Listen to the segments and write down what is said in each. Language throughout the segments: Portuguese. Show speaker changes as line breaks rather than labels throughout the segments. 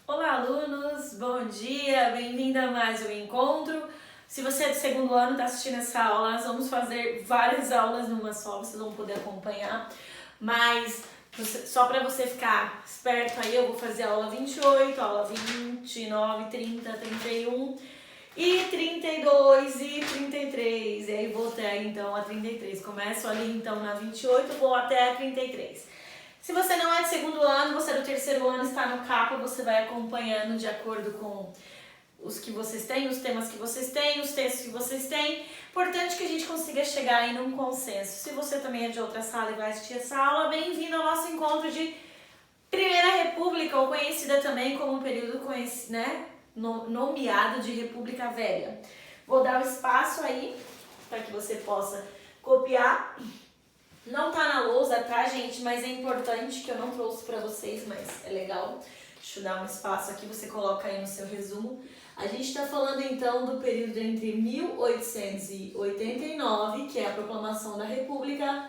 Olá, alunos! Bom dia! Bem-vindo a mais um encontro. Se você é do segundo ano e está assistindo essa aula, nós vamos fazer várias aulas numa só, vocês vão poder acompanhar. Mas só para você ficar esperto aí, eu vou fazer a aula 28, aula 29, 30, 31 e 32 e 33. E aí vou até então a 33. Começo ali então na 28, vou até a 33. Se você não é de segundo ano, você é do terceiro ano, está no capa, você vai acompanhando de acordo com os que vocês têm, os temas que vocês têm, os textos que vocês têm. Importante que a gente consiga chegar aí num consenso. Se você também é de outra sala e vai assistir essa aula, bem-vindo ao nosso encontro de Primeira República, ou conhecida também como um período nomeado de República Velha. Vou dar o espaço aí para que você possa copiar. Não tá na lousa, tá, gente? Mas é importante, que eu não trouxe pra vocês, mas é legal. Deixa eu dar um espaço aqui, você coloca aí no seu resumo. A gente tá falando, então, do período entre 1889, que é a proclamação da República,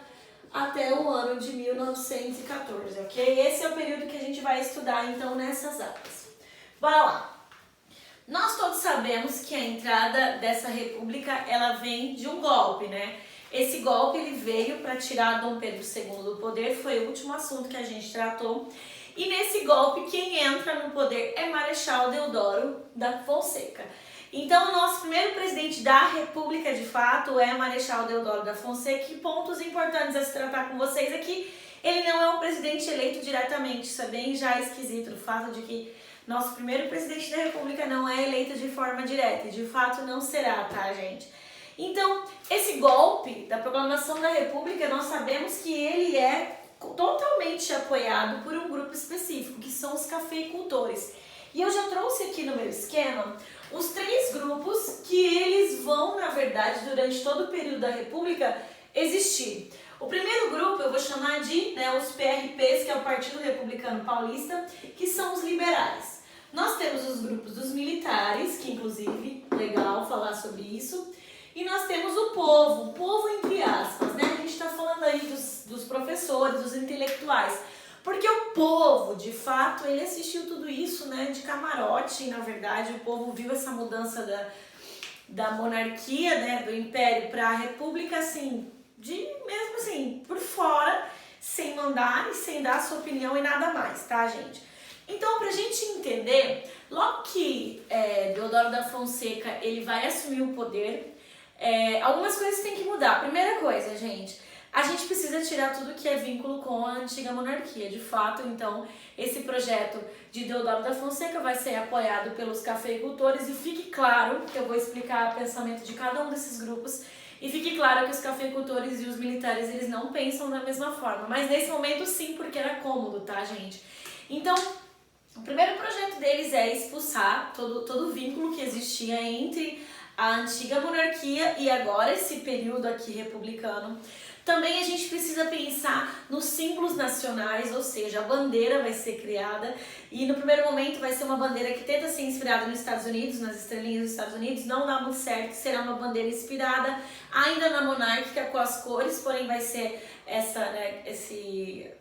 até o ano de 1914, ok? Esse é o período que a gente vai estudar, então, nessas aulas. Bora lá! Nós todos sabemos que a entrada dessa república, ela vem de um golpe, né? Esse golpe ele veio para tirar Dom Pedro II do poder, foi o último assunto que a gente tratou. E nesse golpe, quem entra no poder é Marechal Deodoro da Fonseca. Então, o nosso primeiro presidente da República, de fato, é Marechal Deodoro da Fonseca. E pontos importantes a se tratar com vocês aqui, ele não é um presidente eleito diretamente. Isso é bem já esquisito, o fato de que nosso primeiro presidente da República não é eleito de forma direta. E de fato não será, tá, gente? Então, esse golpe da proclamação da República, nós sabemos que ele é totalmente apoiado por um grupo específico, que são os cafeicultores. E eu já trouxe aqui no meu esquema os três grupos que eles vão, na verdade, durante todo o período da República, existir. O primeiro grupo eu vou chamar de os PRPs, que é o Partido Republicano Paulista, que são os liberais. Nós temos os grupos dos militares, que inclusive, legal falar sobre isso. E nós temos o povo entre aspas, né? A gente está falando aí dos professores, dos intelectuais. Porque o povo, de fato, ele assistiu tudo isso, né, de camarote, na verdade. O povo viu essa mudança da monarquia, né, do império para a república, assim, mesmo assim, por fora, sem mandar e sem dar a sua opinião e nada mais, tá, gente? Então, pra gente entender, logo que Deodoro da Fonseca, ele vai assumir o poder, algumas coisas têm que mudar. Primeira coisa, gente, a gente precisa tirar tudo que é vínculo com a antiga monarquia. De fato, então, esse projeto de Deodoro da Fonseca vai ser apoiado pelos cafeicultores. E fique claro que eu vou explicar o pensamento de cada um desses grupos. E fique claro que os cafeicultores e os militares, eles não pensam da mesma forma. Mas nesse momento sim, porque era cômodo, tá, gente? Então, o primeiro projeto deles é expulsar todo o vínculo que existia entre a antiga monarquia e agora esse período aqui republicano. Também a gente precisa pensar nos símbolos nacionais, ou seja, a bandeira vai ser criada e no primeiro momento vai ser uma bandeira que tenta ser inspirada nos Estados Unidos, nas estrelinhas dos Estados Unidos, não dá muito certo, será uma bandeira inspirada ainda na monárquica com as cores, porém vai ser essa que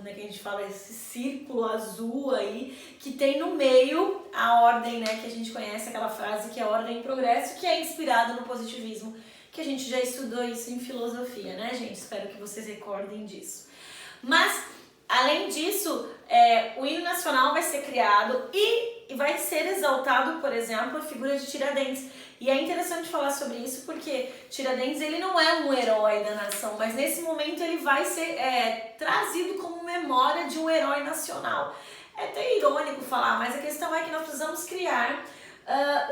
a gente fala, esse círculo azul aí, que tem no meio a ordem, né, que a gente conhece, aquela frase que é ordem e progresso, que é inspirada no positivismo, que a gente já estudou isso em filosofia, né, gente? Espero que vocês recordem disso. Mas, além disso, o hino nacional vai ser criado e vai ser exaltado, por exemplo, a figura de Tiradentes. E é interessante falar sobre isso porque Tiradentes, ele não é um herói da nação, mas nesse momento ele vai ser trazido como memória de um herói nacional. É até irônico falar, mas a questão é que nós precisamos criar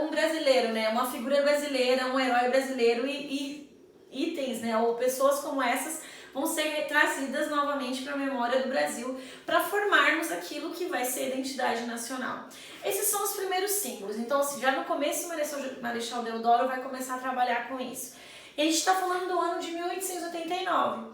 um brasileiro, né? Uma figura brasileira, um herói brasileiro e itens, né? Ou pessoas como essas vão ser trazidas novamente para a memória do Brasil para formarmos aquilo que vai ser a identidade nacional. Esses são os primeiros símbolos. Então, assim, já no começo, o Marechal Deodoro vai começar a trabalhar com isso. E a gente está falando do ano de 1889.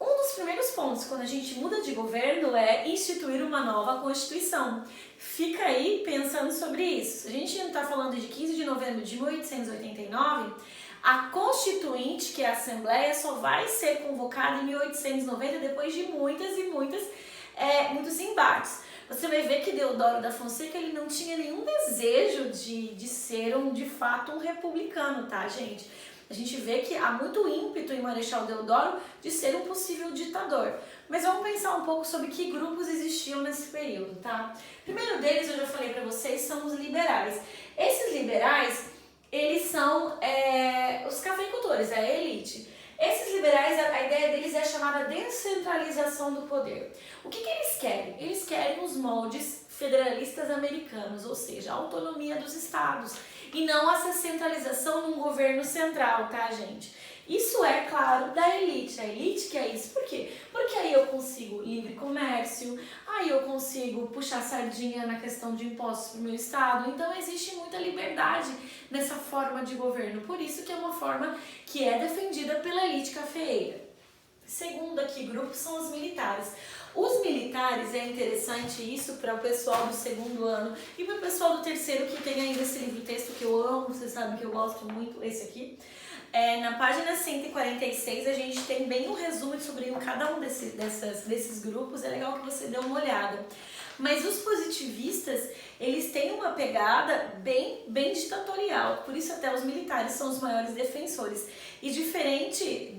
Um dos primeiros pontos, quando a gente muda de governo, é instituir uma nova Constituição. Fica aí pensando sobre isso. A gente está falando de 15 de novembro de 1889, a Constituinte, que é a Assembleia, só vai ser convocada em 1890, depois de muitos embates. você vai ver que Deodoro da Fonseca, ele não tinha nenhum desejo de ser de fato um republicano, tá, gente? A gente vê que há muito ímpeto em Marechal Deodoro de ser um possível ditador. Mas vamos pensar um pouco sobre que grupos existiam nesse período, tá? O primeiro deles, eu já falei pra vocês, são os liberais. Esses liberais, eles são os cafeicultores, a elite. Esses liberais, a ideia deles é a chamada descentralização do poder. O que eles querem? Eles querem os moldes federalistas americanos, ou seja, a autonomia dos estados, e não essa centralização num governo central, tá, gente? Isso é, claro, da elite. A elite quer isso. Por quê? Porque aí eu consigo livre comércio, aí eu consigo puxar sardinha na questão de impostos pro meu estado. Então existe muita liberdade nessa forma de governo. Por isso que é uma forma que é defendida pela elite cafeeira. Segundo aqui grupo são os militares. Os militares, é interessante isso para o pessoal do segundo ano e para o pessoal do terceiro que tem ainda esse livro-texto que eu amo, vocês sabem que eu gosto muito, esse aqui. Na página 146 a gente tem bem um resumo sobre cada um desses grupos, é legal que você dê uma olhada. Mas os positivistas, eles têm uma pegada bem ditatorial, por isso até os militares são os maiores defensores. E diferente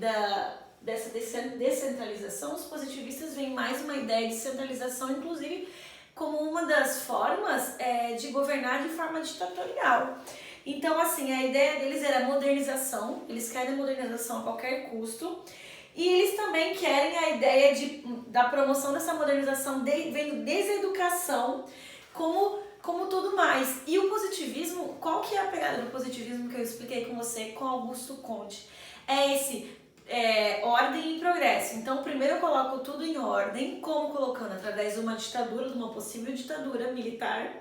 dessa descentralização, os positivistas veem mais uma ideia de centralização, inclusive como uma das formas de governar de forma ditatorial. Então, assim, a ideia deles era modernização, eles querem modernização a qualquer custo, e eles também querem a ideia da promoção dessa modernização vendo deseducação como tudo mais. E o positivismo, qual que é a pegada do positivismo que eu expliquei com você com Augusto Conte? É esse ordem e progresso. Então, primeiro eu coloco tudo em ordem, como colocando através de uma ditadura, de uma possível ditadura militar,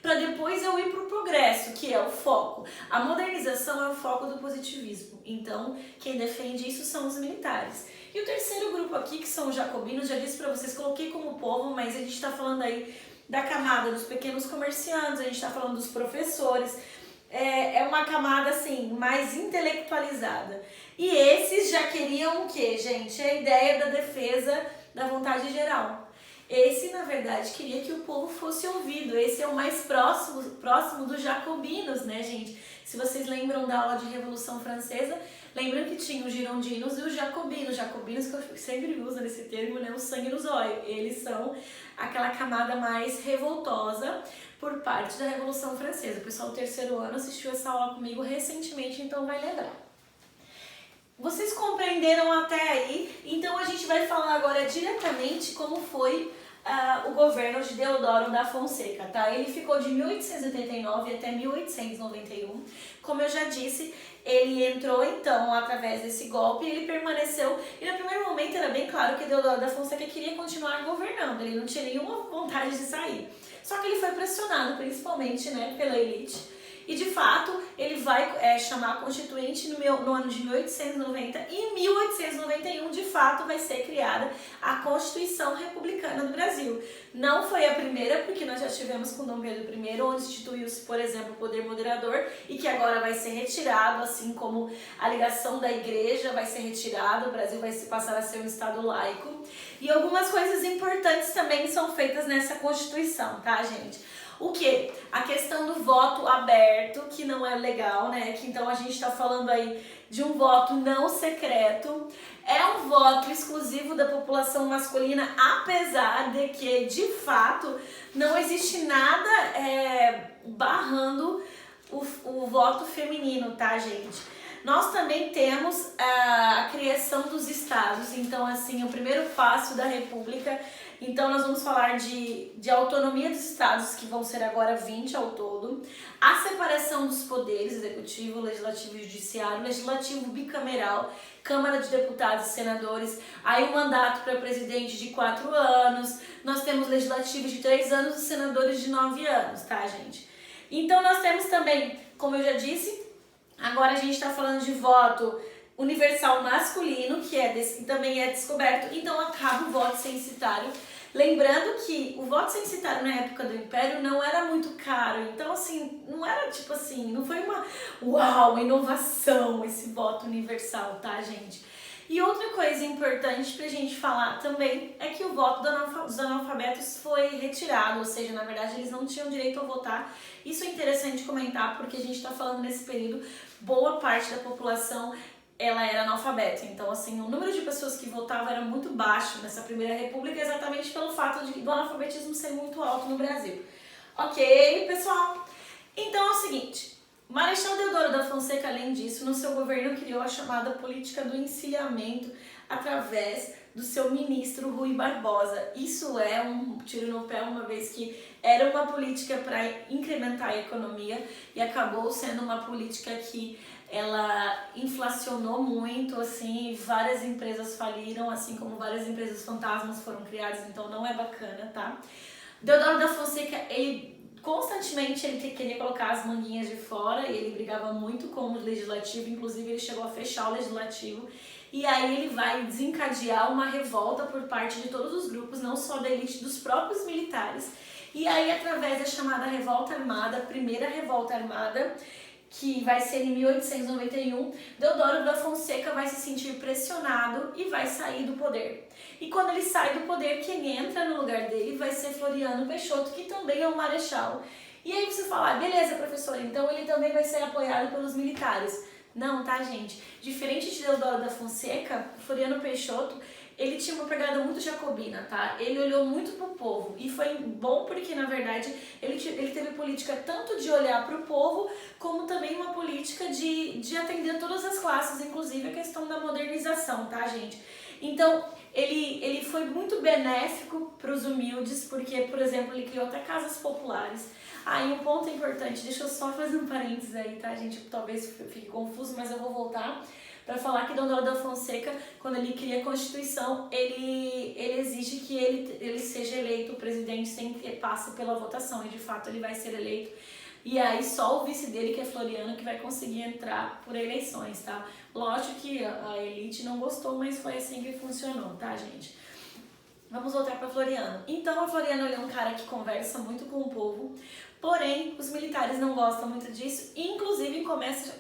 para depois eu ir para o progresso, que é o foco. A modernização é o foco do positivismo. Então, quem defende isso são os militares. E o terceiro grupo aqui, que são os jacobinos, já disse para vocês, coloquei como povo, mas a gente está falando aí da camada dos pequenos comerciantes, a gente está falando dos professores. É uma camada, assim, mais intelectualizada. E esses já queriam o quê, gente? A ideia da defesa da vontade geral. Esse, na verdade, queria que o povo fosse ouvido. Esse é o mais próximo dos jacobinos, né, gente? Se vocês lembram da aula de Revolução Francesa, lembram que tinha os girondinos e os jacobinos. Jacobinos, que eu sempre uso nesse termo, né, o sangue nos olhos. Eles são aquela camada mais revoltosa por parte da Revolução Francesa. O pessoal do terceiro ano assistiu essa aula comigo recentemente, então vai lembrar. Vocês compreenderam até aí? Então a gente vai falar agora diretamente como foi o governo de Deodoro da Fonseca, tá? Ele ficou de 1889 até 1891. Como eu já disse, ele entrou então através desse golpe e ele permaneceu. E no primeiro momento era bem claro que Deodoro da Fonseca queria continuar governando, ele não tinha nenhuma vontade de sair. Só que ele foi pressionado principalmente, né, pela elite. E de fato, ele vai chamar a Constituinte no ano de 1890 e em 1891, de fato, vai ser criada a Constituição Republicana do Brasil. Não foi a primeira, porque nós já tivemos com Dom Pedro I, onde instituiu-se, por exemplo, o poder moderador e que agora vai ser retirado, assim como a ligação da igreja vai ser retirada, o Brasil vai passar a ser um Estado laico. E algumas coisas importantes também são feitas nessa Constituição, tá, gente? O que? A questão do voto aberto, que não é legal, né? Que então a gente está falando aí de um voto não secreto. É um voto exclusivo da população masculina, apesar de que, de fato, não existe nada barrando o voto feminino, tá, gente? Nós também temos a criação dos estados, então, assim, o primeiro passo da República. Então, nós vamos falar de autonomia dos estados, que vão ser agora 20 ao todo, a separação dos poderes, executivo, legislativo e judiciário, legislativo bicameral, Câmara de Deputados e Senadores, aí o mandato para presidente de 4 anos, nós temos legislativos de 3 anos e senadores de 9 anos, tá, gente? Então, nós temos também, como eu já disse, agora a gente está falando de voto universal masculino, que também é descoberto, então acaba o voto censitário. Lembrando que o voto censitário na época do Império não era muito caro, então assim, não era tipo assim, não foi uma inovação esse voto universal, tá, gente? E outra coisa importante pra gente falar também é que o voto dos analfabetos foi retirado, ou seja, na verdade eles não tinham direito a votar. Isso é interessante comentar porque a gente está falando nesse período, boa parte da população ela era analfabeta. Então, assim, o número de pessoas que votavam era muito baixo nessa Primeira República, exatamente pelo fato do analfabetismo ser muito alto no Brasil. Ok, pessoal? Então é o seguinte, Marechal Deodoro da Fonseca, além disso, no seu governo criou a chamada política do encilhamento através do seu ministro Rui Barbosa. Isso é um tiro no pé, uma vez que era uma política para incrementar a economia e acabou sendo uma política que ela inflacionou muito, assim, várias empresas faliram, assim como várias empresas fantasmas foram criadas, então não é bacana, tá? Deodoro da Fonseca, constantemente ele queria colocar as manguinhas de fora e ele brigava muito com o legislativo, inclusive ele chegou a fechar o legislativo e aí ele vai desencadear uma revolta por parte de todos os grupos, não só da elite, dos próprios militares. E aí, através da chamada Revolta Armada, a primeira Revolta Armada, que vai ser em 1891, Deodoro da Fonseca vai se sentir pressionado e vai sair do poder. E quando ele sai do poder, quem entra no lugar dele vai ser Floriano Peixoto, que também é um marechal. E aí você fala, beleza, professor, então ele também vai ser apoiado pelos militares. Não, tá, gente? Diferente de Deodoro da Fonseca, Floriano Peixoto, ele tinha uma pegada muito jacobina, tá? Ele olhou muito pro povo e foi bom porque, na verdade, ele teve política tanto de olhar pro povo, como também uma política de atender todas as classes, inclusive a questão da modernização, tá, gente? Então, ele foi muito benéfico para os humildes, porque, por exemplo, ele criou até casas populares. Aí um ponto importante, deixa eu só fazer um parênteses aí, tá, gente? Talvez fique confuso, mas eu vou voltar para falar que Deodoro da Fonseca, quando ele cria a Constituição, ele exige que ele seja eleito presidente sem que passe pela votação, e de fato ele vai ser eleito. E aí só o vice dele, que é Floriano, que vai conseguir entrar por eleições, tá? Lógico que a elite não gostou, mas foi assim que funcionou, tá, gente? Vamos voltar para Floriano. Então, o Floriano ele é um cara que conversa muito com o povo, porém, os militares não gostam muito disso, e inclusive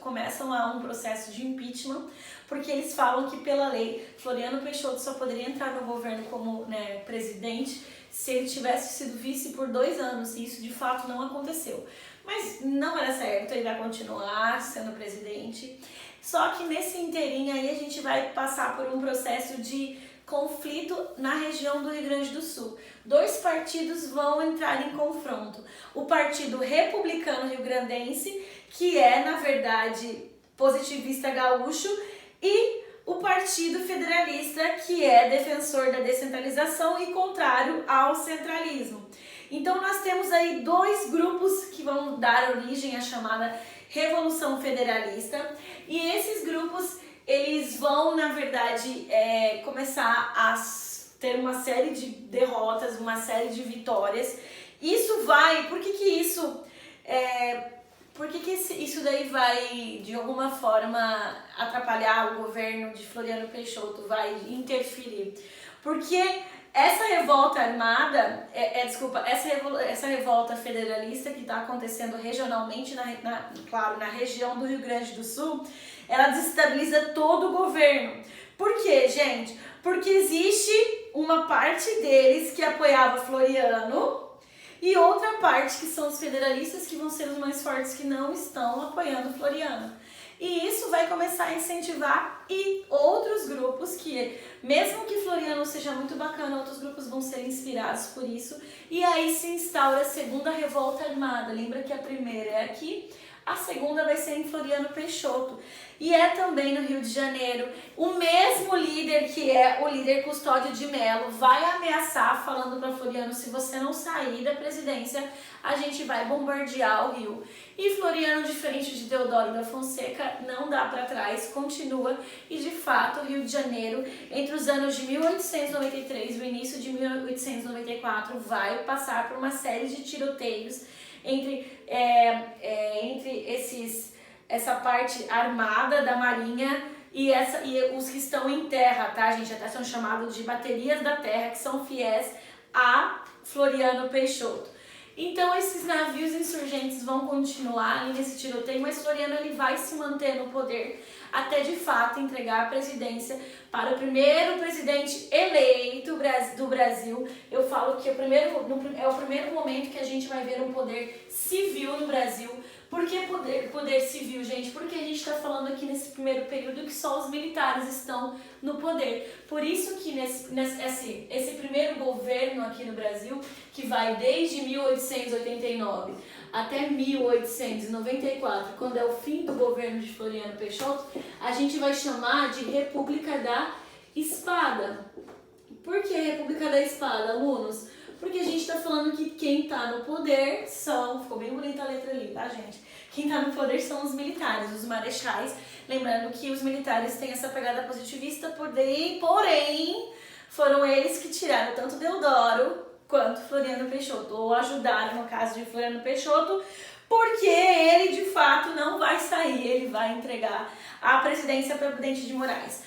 começam a um processo de impeachment, porque eles falam que, pela lei, Floriano Peixoto só poderia entrar no governo como presidente se ele tivesse sido vice por 2 anos, e isso de fato não aconteceu. Mas não era certo, ele vai continuar sendo presidente. Só que nesse inteirinho aí a gente vai passar por um processo de conflito na região do Rio Grande do Sul. 2 partidos vão entrar em confronto. O Partido Republicano Rio-Grandense, que é, na verdade, positivista gaúcho, e o Partido Federalista, que é defensor da descentralização e contrário ao centralismo. Então nós temos aí 2 grupos que vão dar origem à chamada Revolução Federalista, e esses grupos eles vão, na verdade, começar a ter uma série de derrotas, uma série de vitórias. Isso vai... Por que isso daí vai, de alguma forma, atrapalhar o governo de Floriano Peixoto, vai interferir? Porque essa revolta armada, essa revolta federalista que está acontecendo regionalmente, claro, na região do Rio Grande do Sul, ela desestabiliza todo o governo. Por quê, gente? Porque existe uma parte deles que apoiava Floriano e outra parte que são os federalistas, que vão ser os mais fortes, que não estão apoiando Floriano. E isso vai começar a incentivar outros grupos que, mesmo que Floriano seja muito bacana, outros grupos vão ser inspirados por isso. E aí se instaura a segunda revolta armada. Lembra que a primeira é aqui, a segunda vai ser em Floriano Peixoto. E é também no Rio de Janeiro. O mesmo líder, que é o líder Custódio de Mello, vai ameaçar, falando para Floriano, se você não sair da presidência, a gente vai bombardear o Rio. E Floriano, diferente de Deodoro da Fonseca, não dá para trás, continua. E de fato, o Rio de Janeiro, entre os anos de 1893 e o início de 1894, vai passar por uma série de tiroteios entre essa parte armada da Marinha e os que estão em terra, tá, gente? Até são chamados de baterias da terra, que são fiéis a Floriano Peixoto. Então esses navios insurgentes vão continuar ali nesse tiroteio, mas Floriano ele vai se manter no poder até de fato entregar a presidência para o primeiro presidente eleito do Brasil. Eu falo que é o primeiro momento que a gente vai ver um poder civil no Brasil. Por que poder civil, gente? Porque a gente está falando aqui nesse primeiro período que só os militares estão no poder. Por isso que esse primeiro governo aqui no Brasil, que vai desde 1889 até 1894, quando é o fim do governo de Floriano Peixoto, a gente vai chamar de República da Espada. Por que República da Espada, alunos? Porque a gente está falando que quem está no poder ficou bem bonita a letra ali, tá, gente? Quem está no poder são os militares, os marechais. Lembrando que os militares têm essa pegada positivista, porém foram eles que tiraram tanto Deodoro quanto Floriano Peixoto, ou ajudaram no caso de Floriano Peixoto, porque ele de fato não vai sair, ele vai entregar a presidência para Prudente de Moraes.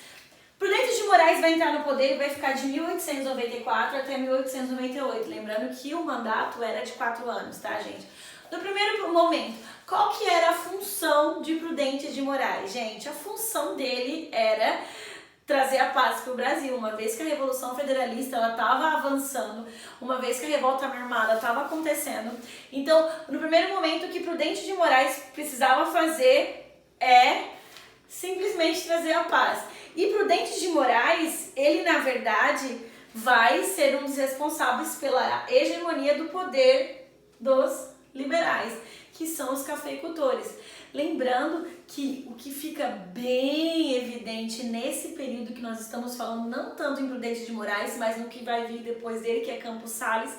Prudente de Moraes vai entrar no poder e vai ficar de 1894 até 1898. Lembrando que o mandato era de 4 anos, tá, gente? No primeiro momento, qual que era a função de Prudente de Moraes? Gente, a função dele era trazer a paz para o Brasil, uma vez que a Revolução Federalista estava avançando, uma vez que a Revolta Armada estava acontecendo. Então, no primeiro momento, o que Prudente de Moraes precisava fazer é simplesmente trazer a paz. E Prudente de Moraes, ele na verdade vai ser um dos responsáveis pela hegemonia do poder dos liberais, que são os cafeicultores. Lembrando que o que fica bem evidente nesse período que nós estamos falando, não tanto em Prudente de Moraes, mas no que vai vir depois dele, que é Campos Sales,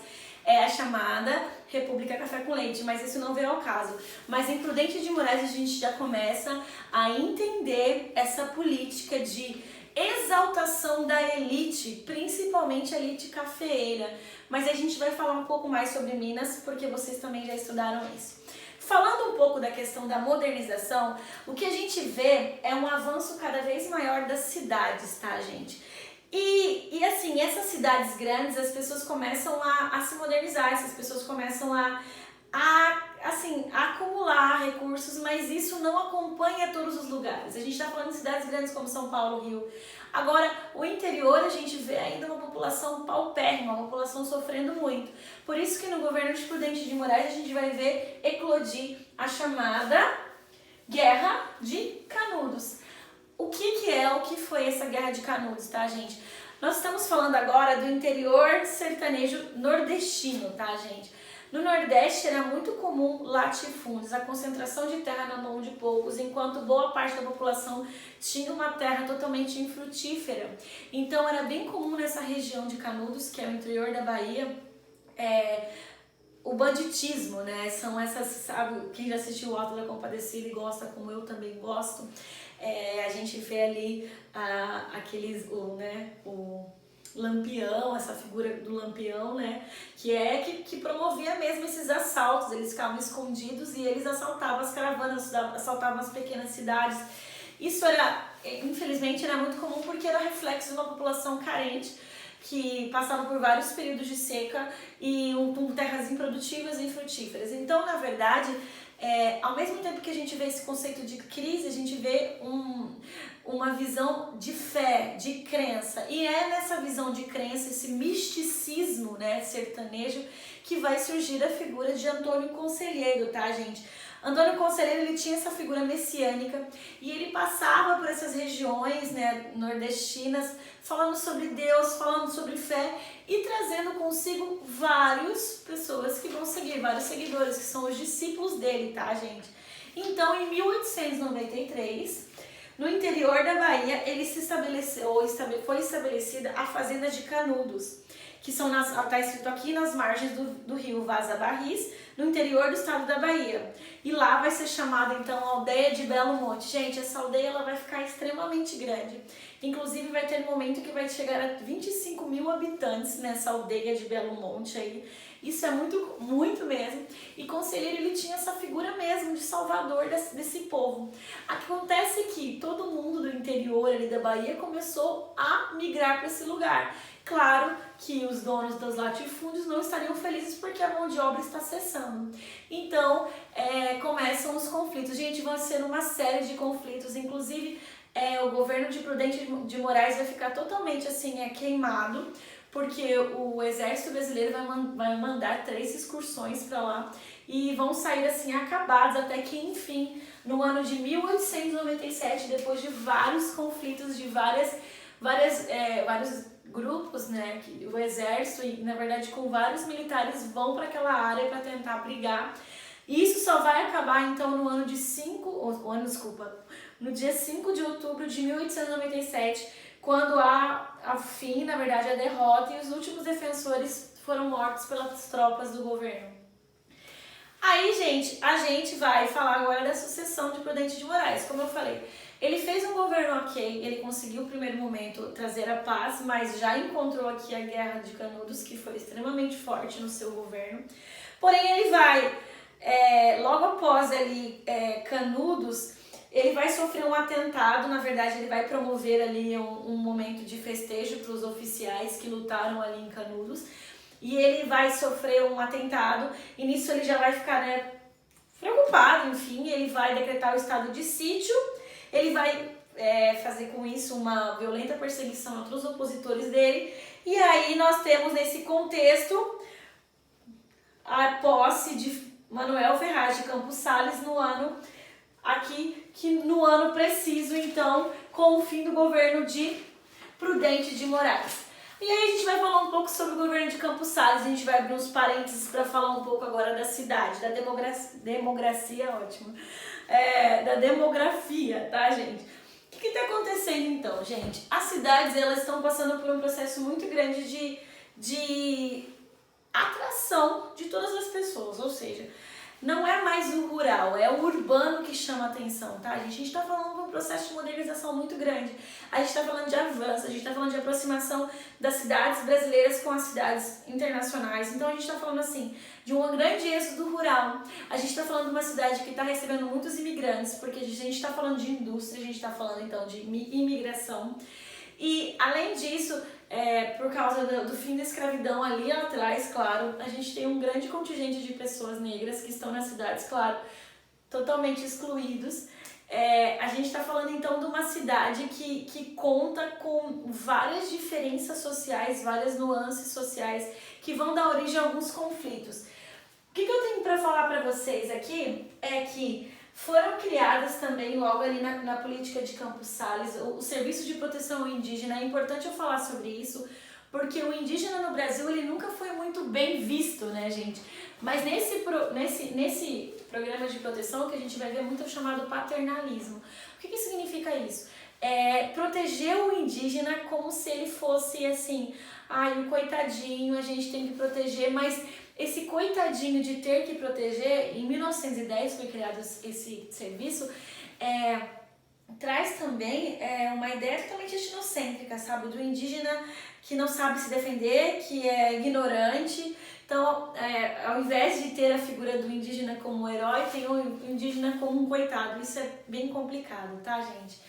é a chamada República Café com Leite, mas isso não veio ao caso. Mas em Prudente de Moraes a gente já começa a entender essa política de exaltação da elite, principalmente a elite cafeeira. Mas a gente vai falar um pouco mais sobre Minas, porque vocês também já estudaram isso. Falando um pouco da questão da modernização, o que a gente vê é um avanço cada vez maior das cidades, tá, gente? E assim, essas cidades grandes, as pessoas começam a se modernizar, essas pessoas começam a acumular recursos, mas isso não acompanha todos os lugares. A gente está falando de cidades grandes como São Paulo, Rio. Agora, o interior a gente vê ainda uma população paupérrima, uma população sofrendo muito. Por isso que no governo de Prudente de Moraes a gente vai ver eclodir a chamada Guerra de Canudos. O que foi essa Guerra de Canudos, tá, gente? Nós estamos falando agora do interior sertanejo nordestino, tá, gente? No Nordeste era muito comum latifúndios, a concentração de terra na mão de poucos, enquanto boa parte da população tinha uma terra totalmente infrutífera. Então era bem comum nessa região de Canudos, que é o interior da Bahia, o banditismo, né? São essas, sabe, quem já assistiu o Auto da Compadecida e gosta, como eu também gosto, a gente vê ali o Lampião, essa figura do Lampião, né, que promovia mesmo esses assaltos. Eles ficavam escondidos e eles assaltavam as caravanas, assaltavam as pequenas cidades. Isso infelizmente, era muito comum porque era reflexo de uma população carente que passava por vários períodos de seca e com terras improdutivas e infrutíferas. Então, na verdade, ao mesmo tempo que a gente vê esse conceito de crise, a gente vê uma visão de fé, de crença. E é nessa visão de crença, esse misticismo, né, sertanejo, que vai surgir a figura de Antônio Conselheiro, tá, gente? Antônio Conselheiro, ele tinha essa figura messiânica e ele passava por essas regiões, né, nordestinas, falando sobre Deus, falando sobre fé e trazendo consigo várias pessoas que vão seguir, vários seguidores, que são os discípulos dele, tá, gente? Então, em 1893, no interior da Bahia, foi estabelecida a Fazenda de Canudos, que está escrito aqui nas margens do rio Vaza Barris, no interior do estado da Bahia. E lá vai ser chamada, então, a aldeia de Belo Monte. Gente, essa aldeia ela vai ficar extremamente grande. Inclusive, vai ter um momento que vai chegar a 25 mil habitantes nessa aldeia de Belo Monte aí. Isso é muito, muito mesmo. E Conselheiro, ele tinha essa figura mesmo de salvador desse povo. Acontece que todo mundo do interior ali da Bahia começou a migrar para esse lugar. Claro que os donos dos latifúndios não estariam felizes porque a mão de obra está cessando. Então, começam os conflitos. Gente, vão ser uma série de conflitos, inclusive o governo de Prudente de Moraes vai ficar totalmente assim, queimado, porque o exército brasileiro vai mandar 3 excursões para lá e vão sair assim acabados até que, enfim, no ano de 1897, depois de vários conflitos, de vários grupos, né, que o exército e, na verdade, com vários militares vão para aquela área para tentar brigar. E isso só vai acabar, então, no dia 5 de outubro de 1897, quando há fim, na verdade, a derrota e os últimos defensores foram mortos pelas tropas do governo. Aí, gente, a gente vai falar agora da sucessão de Prudente de Moraes. Como eu falei, ele fez um governo ok, ele conseguiu, no primeiro momento, trazer a paz, mas já encontrou aqui a Guerra de Canudos, que foi extremamente forte no seu governo. Porém, ele vai, logo após ali, Canudos, ele vai sofrer um atentado. Na verdade, ele vai promover ali um momento de festejo para os oficiais que lutaram ali em Canudos. E ele vai sofrer um atentado, e nisso ele já vai ficar, preocupado, enfim, ele vai decretar o estado de sítio, ele vai fazer com isso uma violenta perseguição a outros opositores dele, e aí nós temos nesse contexto a posse de Manuel Ferraz de Campos Sales no ano preciso, então, com o fim do governo de Prudente de Moraes. E aí a gente vai falar um pouco sobre o governo de Campos Sales, a gente vai abrir uns parênteses para falar um pouco agora da cidade, da demografia, ótimo, da demografia, tá, gente? O que está acontecendo então, gente? As cidades, elas estão passando por um processo muito grande de atração de todas as pessoas, ou seja, não é mais o rural, é o urbano que chama a atenção, tá, gente? A gente está falando de um processo de modernização muito grande, a gente está falando de avanço, a gente está falando de aproximação das cidades brasileiras com as cidades internacionais. Então a gente está falando assim de um grande êxodo rural, a gente está falando de uma cidade que está recebendo muitos imigrantes, porque a gente está falando de indústria, a gente está falando então de imigração. E, além disso, por causa do fim da escravidão ali atrás, claro, a gente tem um grande contingente de pessoas negras que estão nas cidades, claro, totalmente excluídos. A gente está falando, então, de uma cidade que conta com várias diferenças sociais, várias nuances sociais que vão dar origem a alguns conflitos. O que eu tenho para falar para vocês aqui é que foram criadas também, logo ali na política de Campos Sales, o Serviço de Proteção ao Indígena. É importante eu falar sobre isso, porque o indígena no Brasil, ele nunca foi muito bem visto, né, gente? Mas nesse programa de proteção, que a gente vai ver muito, é o chamado paternalismo. O que significa isso? Proteger o indígena como se ele fosse assim, o coitadinho, a gente tem que proteger, mas esse coitadinho de ter que proteger, em 1910 foi criado esse serviço, traz também uma ideia totalmente etnocêntrica, sabe? Do indígena que não sabe se defender, que é ignorante. Então, ao invés de ter a figura do indígena como herói, tem o indígena como um coitado. Isso é bem complicado, tá, gente?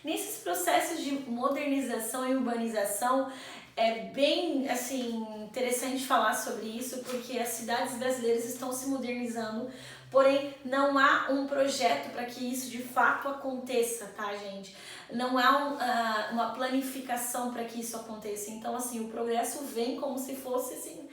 Nesses processos de modernização e urbanização, é bem assim, interessante falar sobre isso, porque as cidades brasileiras estão se modernizando, porém não há um projeto para que isso de fato aconteça, tá, gente? Não há uma planificação para que isso aconteça. Então, assim, o progresso vem como se fosse assim,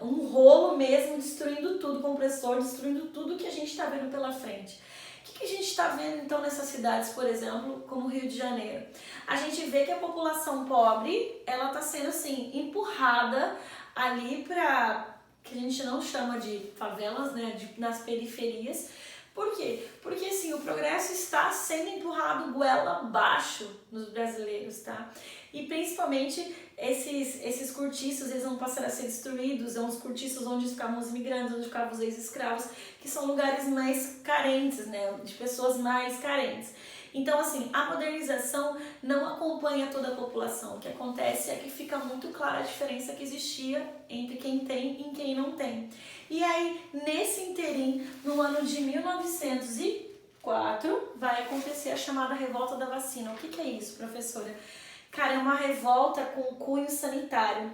um rolo mesmo, destruindo tudo, compressor, destruindo tudo que a gente está vendo pela frente. O que a gente está vendo então nessas cidades, por exemplo, como Rio de Janeiro? A gente vê que a população pobre, ela está sendo assim, empurrada ali para, que a gente não chama de favelas, né, nas periferias. Por quê? Porque assim, o progresso está sendo empurrado goela abaixo nos brasileiros, tá? E principalmente esses cortiços, eles vão passar a ser destruídos, são os cortiços onde ficavam os imigrantes, onde ficavam os ex-escravos, que são lugares mais carentes, né? De pessoas mais carentes. Então, assim, a modernização não acompanha toda a população. O que acontece é que fica muito clara a diferença que existia entre quem tem e quem não tem. E aí, nesse interim, no ano de 1904, vai acontecer a chamada Revolta da Vacina. O que é isso, professora? Cara, é uma revolta com cunho sanitário.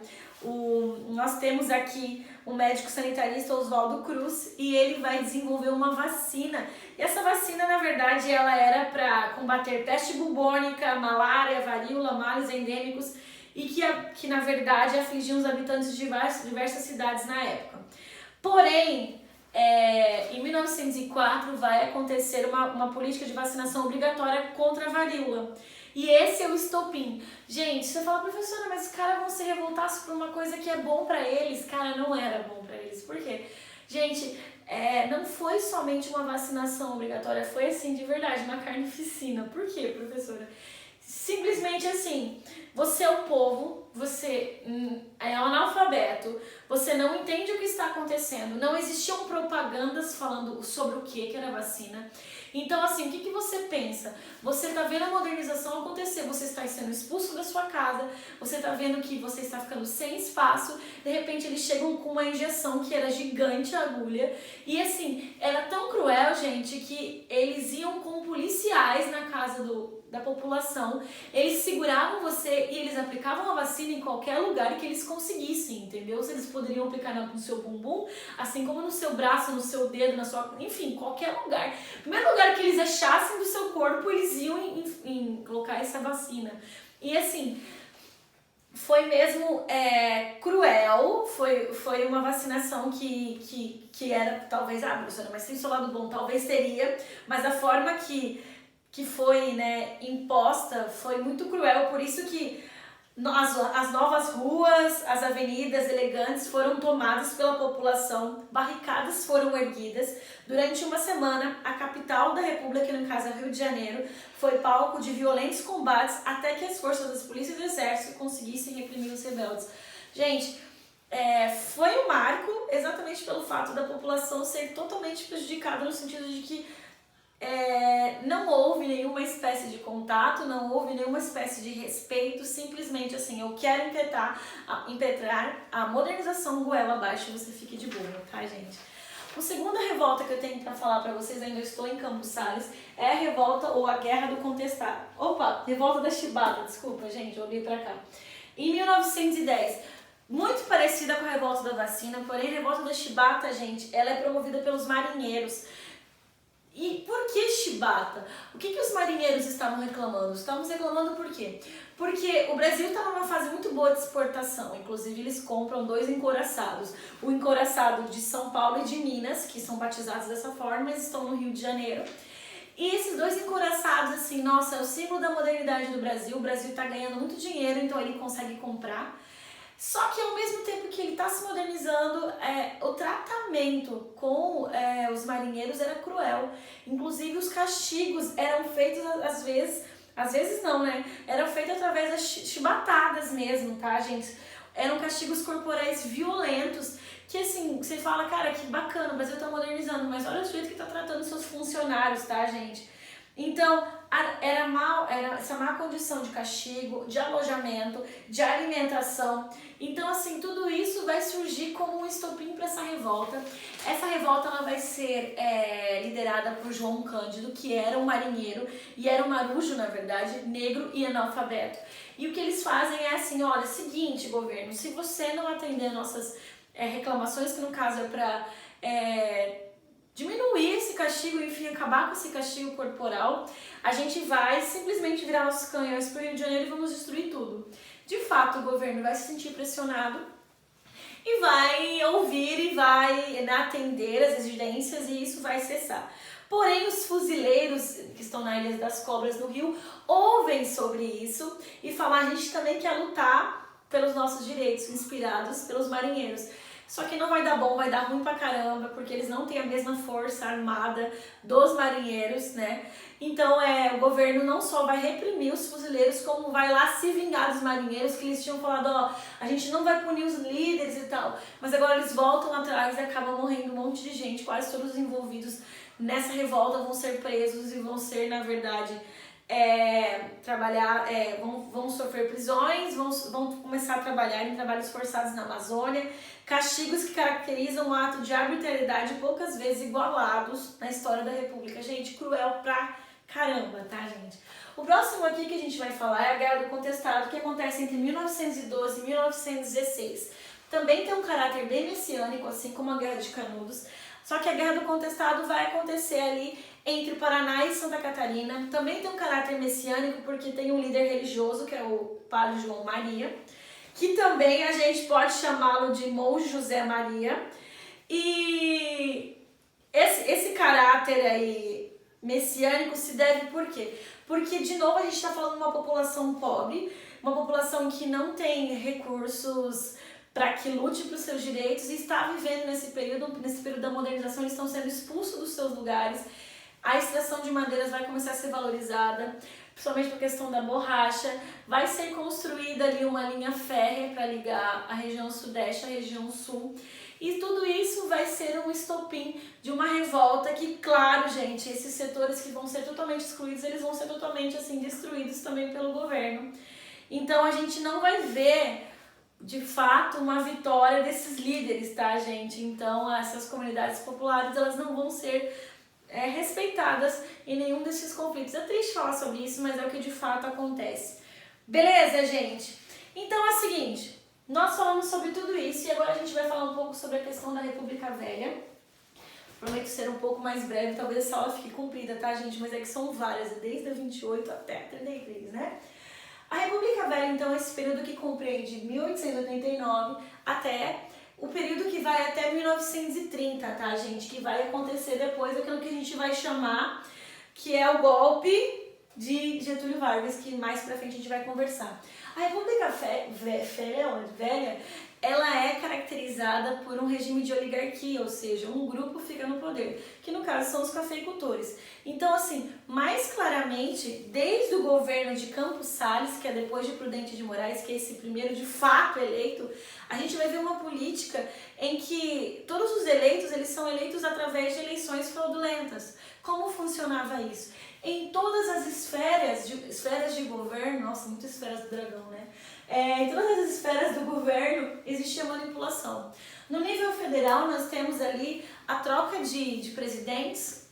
Nós temos aqui um médico sanitarista, Oswaldo Cruz, e ele vai desenvolver uma vacina. E essa vacina, na verdade, ela era para combater peste bubônica, malária, varíola, males endêmicos, e que na verdade, afligiam os habitantes de diversas cidades na época. Porém, em 1904 vai acontecer uma política de vacinação obrigatória contra a varíola. E esse é o estopim. Gente, você fala, professora, mas os caras vão se revoltar por uma coisa que é bom pra eles. Cara, não era bom pra eles. Por quê? Gente, não foi somente uma vacinação obrigatória, foi assim, de verdade, uma carnificina. Por quê, professora? Simplesmente assim, você é o povo, você é analfabeto, você não entende o que está acontecendo, não existiam propagandas falando sobre o que era vacina. Então, assim, o que você pensa? Você está vendo a modernização acontecer, você está sendo expulso da sua casa, você está vendo que você está ficando sem espaço, de repente eles chegam com uma injeção que era gigante, a agulha, e assim, era tão cruel, gente, que eles iam com policiais na casa da população, eles seguravam você e eles aplicavam a vacina em qualquer lugar que eles conseguissem, entendeu? Se eles poderiam aplicar no seu bumbum, assim como no seu braço, no seu dedo, na sua... enfim, qualquer lugar. O primeiro lugar que eles achassem do seu corpo, eles iam em colocar essa vacina. E assim, foi mesmo cruel, foi uma vacinação que era, talvez, professora, mas tem seu lado bom, talvez teria, mas a forma que foi, né, imposta foi muito cruel, por isso que as novas ruas, as avenidas elegantes foram tomadas pela população, barricadas foram erguidas. Durante uma semana, a capital da República, que no caso é o Rio de Janeiro, foi palco de violentos combates até que as forças das polícias e do exército conseguissem reprimir os rebeldes. Gente, foi um marco exatamente pelo fato da população ser totalmente prejudicada no sentido de que não houve nenhuma espécie de contato, não houve nenhuma espécie de respeito, simplesmente assim, eu quero impetrar a modernização goela abaixo, você fique de boa, tá, gente? A segunda revolta que eu tenho para falar para vocês, ainda estou em Campos Sales, é a revolta ou a Guerra do Contestado. Revolta da Chibata, desculpa, gente, eu olhei para cá. Em 1910, muito parecida com a revolta da vacina, porém a revolta da Chibata, gente, ela é promovida pelos marinheiros. E por que chibata? O que os marinheiros estavam reclamando? Estavam reclamando por quê? Porque o Brasil estava numa fase muito boa de exportação, inclusive eles compram 2 encouraçados. O encouraçado de São Paulo e de Minas, que são batizados dessa forma, eles estão no Rio de Janeiro. E esses 2 encouraçados, assim, nossa, é o símbolo da modernidade do Brasil, o Brasil está ganhando muito dinheiro, então ele consegue comprar. Só que ao mesmo tempo que ele está se modernizando, o tratamento com os marinheiros era cruel. Inclusive os castigos eram feitos às vezes não, né? Eram feitos através das chibatadas mesmo, tá, gente? Eram castigos corporais violentos, que assim, você fala, cara, que bacana, o Brasil está modernizando, mas olha o jeito que está tratando seus funcionários, tá, gente? Então, era essa má condição de castigo, de alojamento, de alimentação. Então, assim, tudo isso vai surgir como um estopim para essa revolta. Essa revolta ela vai ser liderada por João Cândido, que era um marinheiro e era um marujo, na verdade, negro e analfabeto. E o que eles fazem é assim, olha, seguinte, governo, se você não atender nossas reclamações, que no caso é para diminuir esse castigo, enfim, acabar com esse castigo corporal, a gente vai simplesmente virar nossos canhões para o Rio de Janeiro e vamos destruir tudo. De fato, o governo vai se sentir pressionado e vai ouvir e vai atender as exigências e isso vai cessar. Porém, os fuzileiros que estão na Ilha das Cobras, no Rio, ouvem sobre isso e falam, a gente também quer lutar pelos nossos direitos, inspirados pelos marinheiros. Só que não vai dar bom, vai dar ruim pra caramba, porque eles não têm a mesma força armada dos marinheiros, né? Então o governo não só vai reprimir os fuzileiros, como vai lá se vingar dos marinheiros, que eles tinham falado, ó, a gente não vai punir os líderes e tal. Mas agora eles voltam atrás e acabam morrendo um monte de gente, quase todos os envolvidos nessa revolta vão ser presos e vão ser, na verdade, vão sofrer prisões, vão começar a trabalhar em trabalhos forçados na Amazônia, castigos que caracterizam um ato de arbitrariedade poucas vezes igualados na história da República. Gente, cruel pra caramba, tá, gente? O próximo aqui que a gente vai falar é a Guerra do Contestado, que acontece entre 1912 e 1916. Também tem um caráter bem messiânico, assim como a Guerra de Canudos, só que a Guerra do Contestado vai acontecer ali entre Paraná e Santa Catarina. Também tem um caráter messiânico porque tem um líder religioso, que é o Padre João Maria, que também a gente pode chamá-lo de Monge José Maria. E esse caráter aí messiânico se deve por quê? Porque, de novo, a gente está falando de uma população pobre, uma população que não tem recursos para que lute para os seus direitos e está vivendo nesse período da modernização, eles estão sendo expulsos dos seus lugares. A extração de madeiras vai começar a ser valorizada, principalmente por questão da borracha. Vai ser construída ali uma linha férrea para ligar a região sudeste à região sul. E tudo isso vai ser um estopim de uma revolta que, claro, gente, esses setores que vão ser totalmente excluídos, eles vão ser totalmente, assim, destruídos também pelo governo. Então, a gente não vai ver, de fato, uma vitória desses líderes, tá, gente? Então, essas comunidades populares, elas não vão ser respeitadas em nenhum desses conflitos. É triste falar sobre isso, mas é o que de fato acontece. Beleza, gente? Então é o seguinte, nós falamos sobre tudo isso e agora a gente vai falar um pouco sobre a questão da República Velha. Prometo ser um pouco mais breve, talvez essa aula fique comprida, tá, gente? Mas é que são várias, desde a 28 até a 33, né? A República Velha, então, é esse período que compreende 1889 até o período que vai até 1930, tá, gente? Que vai acontecer depois daquilo que a gente vai chamar, que é o golpe de Getúlio Vargas, que mais pra frente a gente vai conversar. A República Velha, ela é caracterizada por um regime de oligarquia, ou seja, um grupo fica no poder, que no caso são os cafeicultores. Então, assim, mais claramente, desde o governo de Campos Salles, que é depois de Prudente de Moraes, que é esse primeiro de fato eleito, a gente vai ver uma política em que todos os eleitos, eles são eleitos através de eleições fraudulentas. Como funcionava isso? Em todas as esferas de governo, nossa, muitas esferas do dragão, né? Em todas as esferas do governo existia manipulação. No nível federal, nós temos ali a troca de presidentes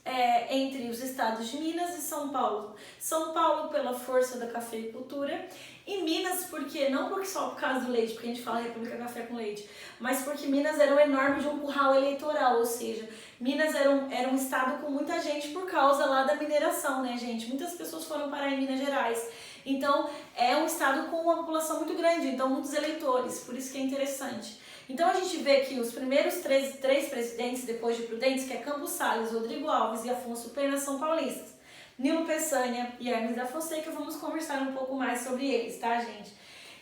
entre os estados de Minas e São Paulo. São Paulo pela força da cafeicultura e Minas não só por causa do leite, porque a gente fala República Café com Leite, mas porque Minas era um enorme de um curral eleitoral, ou seja, Minas era um estado com muita gente por causa lá da mineração, né, gente? Muitas pessoas foram parar em Minas Gerais. Então, é um estado com uma população muito grande, então muitos eleitores, por isso que é interessante. Então, a gente vê que os primeiros três presidentes, depois de Prudentes, que é Campos Salles, Rodrigo Alves e Afonso Pena, são paulistas. Nilo Peçanha e Hermes da Fonseca, vamos conversar um pouco mais sobre eles, tá, gente?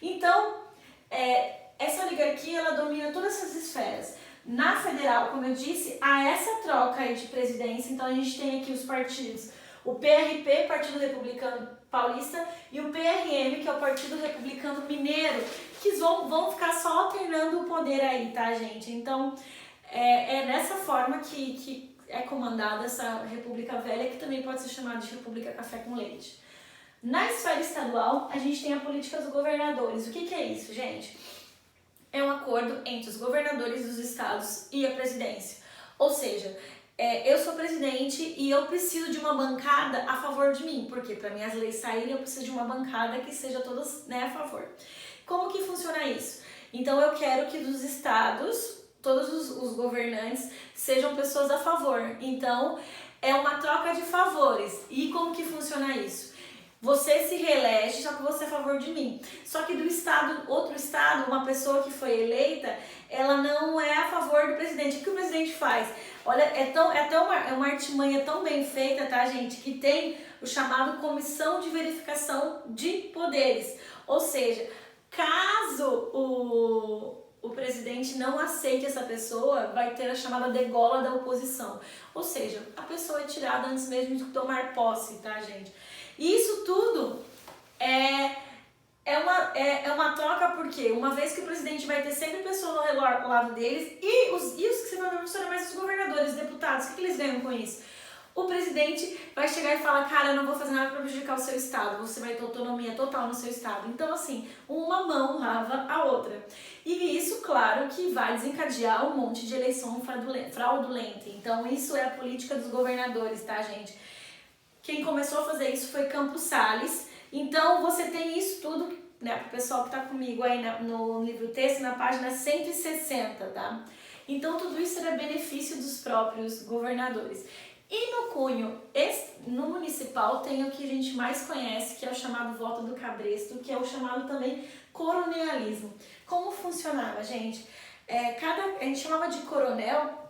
Então, essa oligarquia, ela domina todas essas esferas. Na federal, como eu disse, há essa troca aí de presidência, então a gente tem aqui os partidos, o PRP, Partido Republicano Paulista, e o PRM, que é o Partido Republicano Mineiro, que vão ficar só alternando o poder aí, tá, gente? Então, é dessa forma que é comandada essa República Velha, que também pode ser chamada de República Café com Leite. Na esfera estadual, a gente tem a política dos governadores. O que é isso, gente? É um acordo entre os governadores dos estados e a presidência. Ou seja, eu sou presidente e eu preciso de uma bancada a favor de mim, porque para minhas leis saírem eu preciso de uma bancada que seja todas, né, a favor. Como que funciona isso? Então eu quero que dos estados, todos os governantes sejam pessoas a favor. Então é uma troca de favores. E como que funciona isso? Você se reelege, só que você é a favor de mim. Só que outro estado, uma pessoa que foi eleita, ela não é a favor do presidente. O que o presidente faz? Olha, é uma artimanha tão bem feita, tá, gente? Que tem o chamado Comissão de Verificação de Poderes. Ou seja, caso o presidente não aceite essa pessoa, vai ter a chamada degola da oposição. Ou seja, a pessoa é tirada antes mesmo de tomar posse, tá, gente? E isso tudo é uma troca, porque uma vez que o presidente vai ter sempre pessoa ao lado deles, e os que se beneficiam mais os governadores, os deputados, o que eles ganham com isso? O presidente vai chegar e falar, cara, eu não vou fazer nada para prejudicar o seu estado, você vai ter autonomia total no seu estado. Então, assim, uma mão lava a outra. E isso, claro, que vai desencadear um monte de eleição fraudulenta. Então, isso é a política dos governadores, tá, gente? Quem começou a fazer isso foi Campos Salles. Então, você tem isso tudo, né, pro pessoal que tá comigo aí no livro texto, na página 160, tá? Então, tudo isso era benefício dos próprios governadores. E no cunho, no municipal, tem o que a gente mais conhece, que é o chamado voto do cabresto, que é o chamado também coronelismo. Como funcionava, gente? A gente chamava de coronel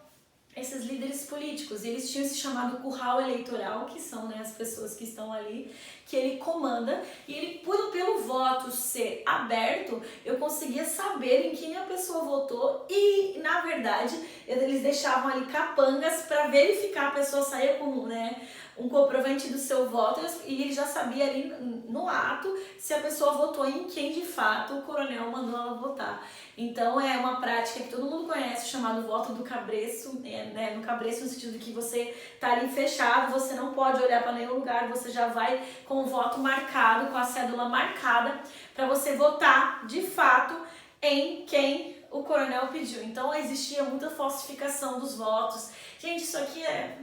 esses líderes políticos, eles tinham esse chamado curral eleitoral, que são, né, as pessoas que estão ali, que ele comanda, e ele, pelo voto ser aberto, eu conseguia saber em quem a pessoa votou, e na verdade eles deixavam ali capangas para verificar, a pessoa saía com, né, um comprovante do seu voto, e ele já sabia ali no ato se a pessoa votou em quem de fato o coronel mandou ela votar. Então é uma prática que todo mundo conhece, chamado voto do cabresto, né? No cabresto no sentido de que você tá ali fechado, você não pode olhar para nenhum lugar, você já vai com o voto marcado, com a cédula marcada, para você votar de fato em quem o coronel pediu. Então existia muita falsificação dos votos. Gente, isso aqui é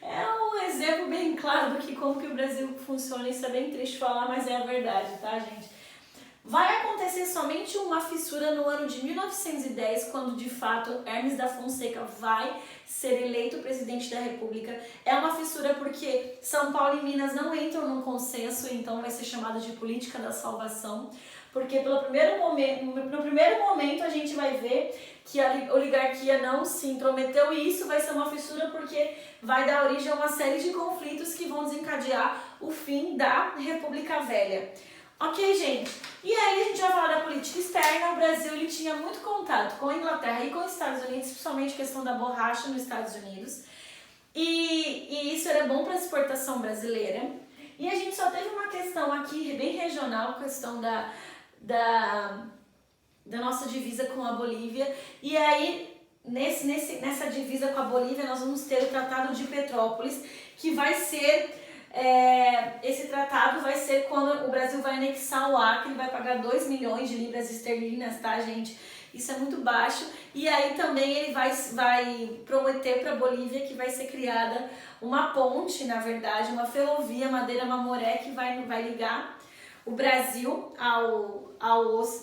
um exemplo bem claro do que como que o Brasil funciona. Isso é bem triste falar, mas é a verdade, tá, gente? Vai acontecer somente uma fissura no ano de 1910, quando de fato Hermes da Fonseca vai ser eleito presidente da República. É uma fissura porque São Paulo e Minas não entram num consenso, então vai ser chamada de política da salvação. Porque no primeiro momento a gente vai ver que a oligarquia não se intrometeu, e isso vai ser uma fissura porque vai dar origem a uma série de conflitos que vão desencadear o fim da República Velha. Ok, gente? E aí a gente vai falar da política externa. O Brasil ele tinha muito contato com a Inglaterra e com os Estados Unidos, principalmente a questão da borracha nos Estados Unidos. E isso era bom para a exportação brasileira. E a gente só teve uma questão aqui bem regional, a questão da nossa divisa com a Bolívia. E aí, nessa divisa com a Bolívia, nós vamos ter o Tratado de Petrópolis, que vai ser... esse tratado vai ser quando o Brasil vai anexar o Acre, vai pagar 2 milhões de libras esterlinas, tá, gente? Isso é muito baixo. E aí também ele vai prometer para a Bolívia que vai ser criada uma ponte, na verdade, uma ferrovia Madeira-Mamoré, que vai ligar o Brasil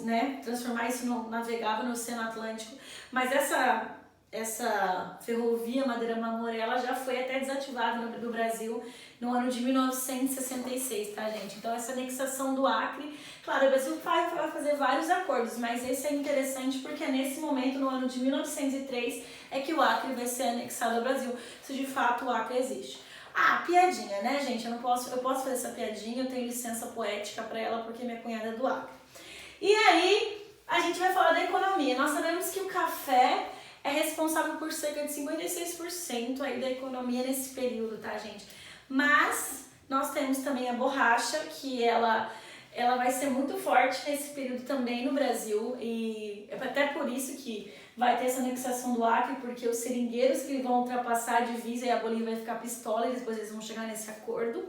né, transformar isso navegável no Oceano Atlântico. Mas essa ferrovia Madeira-Mamoré, ela já foi até desativada no Brasil no ano de 1966, tá, gente? Então, essa anexação do Acre, claro, o Brasil vai fazer vários acordos, mas esse é interessante porque é nesse momento, no ano de 1903, é que o Acre vai ser anexado ao Brasil, se de fato o Acre existe. Ah, piadinha, né, gente? Eu posso fazer essa piadinha, eu tenho licença poética para ela porque minha cunhada é do Acre. E aí, a gente vai falar da economia. Nós sabemos que o café é responsável por cerca de 56% aí da economia nesse período, tá, gente? Mas nós temos também a borracha, que ela vai ser muito forte nesse período também no Brasil, e é até por isso que vai ter essa anexação do Acre, porque os seringueiros que vão ultrapassar a divisa e a Bolívia vai ficar pistola, e depois eles vão chegar nesse acordo.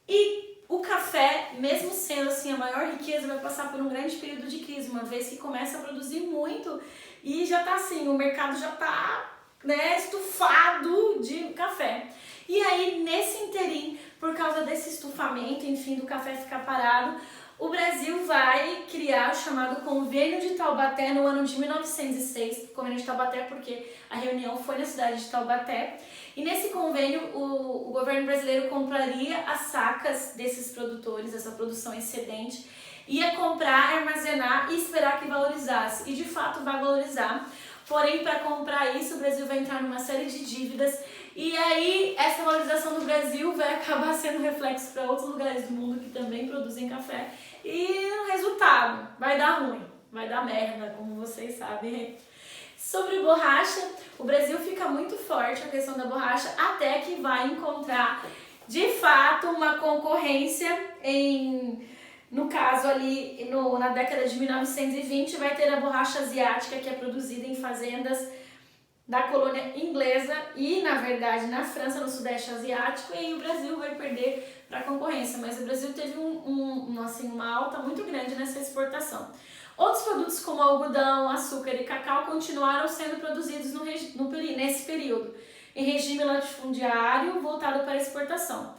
E o café, mesmo sendo assim a maior riqueza, vai passar por um grande período de crise, uma vez que começa a produzir muito e já tá assim, o mercado já tá, né, estufado de café. E aí, nesse interim, por causa desse estufamento, enfim, do café ficar parado, o Brasil vai criar o chamado Convênio de Taubaté no ano de 1906, Convênio de Taubaté porque a reunião foi na cidade de Taubaté, e nesse convênio o governo brasileiro compraria as sacas desses produtores, essa produção excedente, ia comprar, armazenar e esperar que valorizasse, e de fato vai valorizar. Porém, para comprar isso, o Brasil vai entrar numa série de dívidas, e aí essa valorização do Brasil vai acabar sendo reflexo para outros lugares do mundo que também produzem café, e o resultado vai dar ruim. vai dar merda, como vocês sabem. Sobre borracha, o Brasil fica muito forte a questão da borracha, até que vai encontrar, de fato, uma concorrência no caso ali, na década de 1920, vai ter a borracha asiática, que é produzida em fazendas da colônia inglesa e, na verdade, na França, no Sudeste Asiático, e aí o Brasil vai perder para a concorrência, mas o Brasil teve uma alta muito grande nessa exportação. Outros produtos como algodão, açúcar e cacau continuaram sendo produzidos nesse período, em regime latifundiário voltado para a exportação.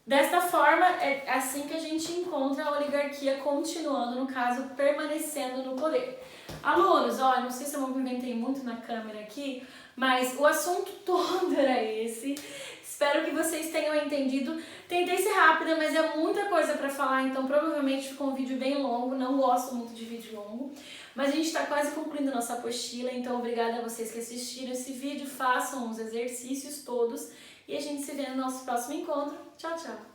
Desta forma, é assim que a gente encontra a oligarquia continuando, no caso, permanecendo no poder. Alunos, olha, não sei se eu movimentei muito na câmera aqui, mas o assunto todo era esse. Espero que vocês tenham entendido. Tentei ser rápida, mas é muita coisa para falar, então provavelmente ficou um vídeo bem longo. Não gosto muito de vídeo longo, mas a gente está quase concluindo nossa apostila, então obrigada a vocês que assistiram esse vídeo. Façam os exercícios todos e a gente se vê no nosso próximo encontro. Tchau, tchau!